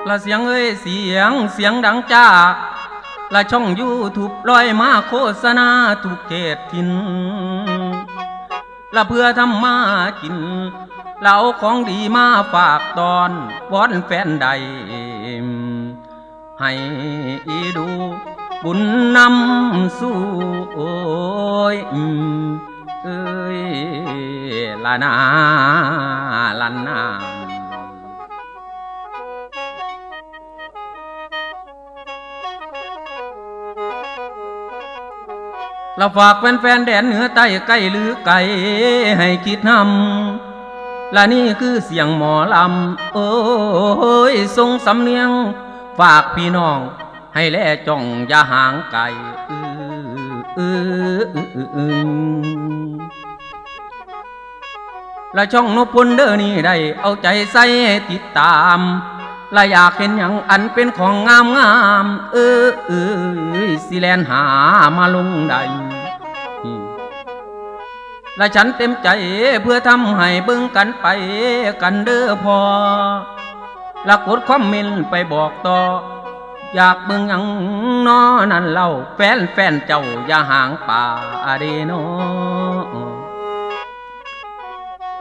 ละเสียงเอ้ยเสียงดังจ้าละช่องYouTubeลอยมาโฆษณาทุกเขตทินละเพื่อทำมากินเราของดีมาฝากตอนวอนแฟนใดให้อีดูบุญนำสู่โอ้ยเอ้ยละนาละนาเราฝากแฟนๆแดนเหนือใต้ใกล้หรือไกลให้คิดนำและนี่คือเสียงหมอลำโอ้ยทรงสำเนียงฝากพี่น้องให้แลจ้องอย่าห่างไกลและช่องนพพลเด้อนี่ได้เอาใจใส่ติดตามและอยากเห็นอย่างอันเป็นของงามสิแลนหามาลงได้และฉันเต็มใจเพื่อทำให้เบิ่งกันไปกันเด้อพอและกดคอมเมนต์ไปบอกต่ออยากเบิ่งอย่างน้อนั่นเล่าแฟนเจ้าอย่าห่างป่าเดโน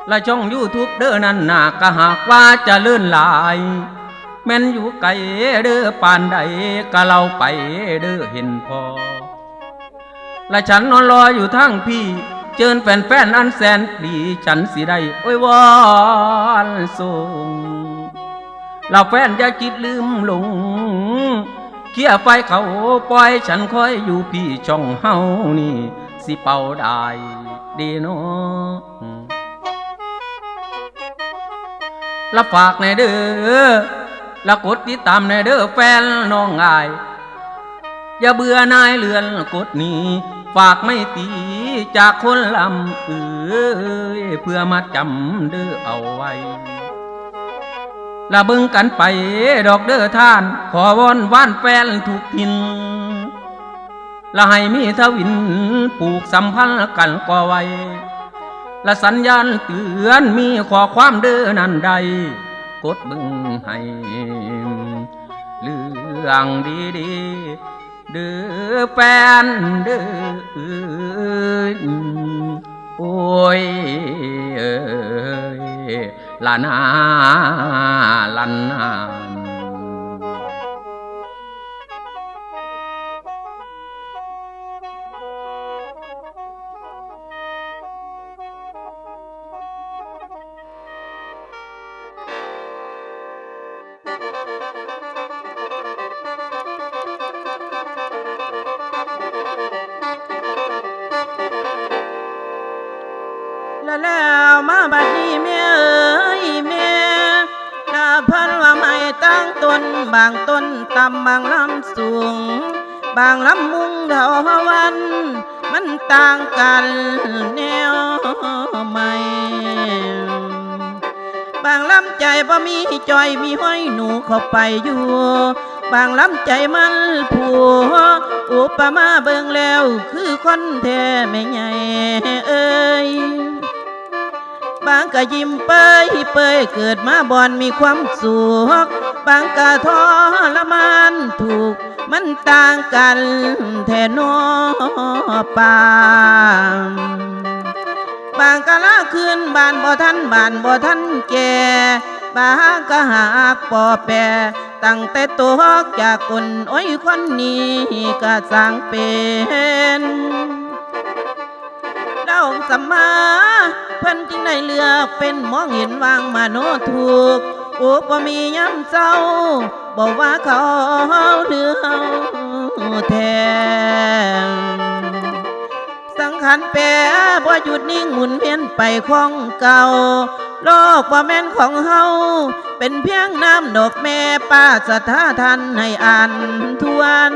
และช่อง YouTube เด้อนั่นน่ะก็หากว่าจะเลื่อนลายแม่นอยู่ไกลเด้อปานใดก็เล่าไปเด้อเห็นพอและฉันนอนรออยู่ทั้งพี่เจิญแฟนอันแสนดีฉันสิได้โอ้ยวอนส่งเราแฟนอย่าคิดลืมหลงเขี่ยไฟเขาปล่อยฉันคอยอยู่พี่ช่องเฮานี่สิเป่าได้ดีเนาะละฝากในเด้อละกดติดตามในเด้อแฟนน้องอายอย่าเบื่อนายเลือนกดนี้ฝากไม่ตีจากคนลำเพื่อมาจำเด้อเอาไว้ละเบิ่งกันไปดอกเด้อท่านขอวอนว่านแฟนทุกทินละให้มีทวินปลูกสัมพันธ์กันก่อไว้ละสัญญาณเตือนมีข้อความเด้อนั่นใดกดเบิ่งให้เรื่องดีๆเด้อแฟนเด้อโอ้ยลานาลันนาแล้วมาบัดนี้แม่เอ๋ยแม่ถ้าพันว่าไม่ตั้งต้นบางต้นต่ำบางลำสูงบางลำมุงเท่าวันมันต่างกันแนวใหม่บางลำใจบ่มีจอยมีห้อยหนูเข้าไปอยู่บางลำใจมันผัวอุปมาเบิ่งแล้วคือคนแท้แม่ใหญ่เอ้ยบางก็ยิ้มเปยเกิดมาบ่อนมีความสุขบางก็ทรมานถูกมันต่างกันแท้นอป่าบางก็ละคืนบ้านบ่ทันแก่บางก็หากปอแปรตั้งแต่ตัวจากคนโอ้ยคนนี้ก็สร้างเป็นเล่าสัมมาเพิ่นจึงได้เลือกเป็นมองเห็นวางมาโนถูกอุปมีย้ำเศร้าบอกว่าเขาเลือกแทนสังขารแปรบ่หยุดนิ่งหมุนเวียนไปคล่องเก่าโลกบ่แม่นของเฮาเป็นเพียงน้ำดอกแม่ป้าสถาทันให้อ่านทวน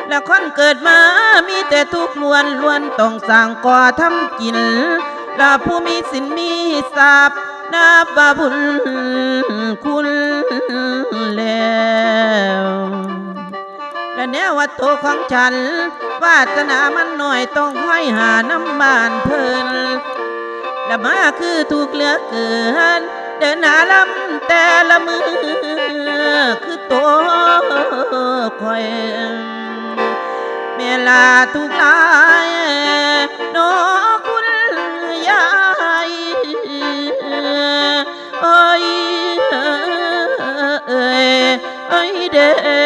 แล้วคนเกิดมามีแต่ทุกข์ล้วนต้องสร้างก่อทำกินและผู้มีสินมีทรัพย์นับว่าบุญคุณแล้วและแนววัตถุของฉันวาสนามันหน่อยต้องห้อยหาน้ำบานเพลินและมาคือถูกเหลือเกิน เดินหน้าลำแต่ละมือคือตัวคอยเมลาทุกลายนอคุณยายเอ้ยเอ้ยเอ้ยเด้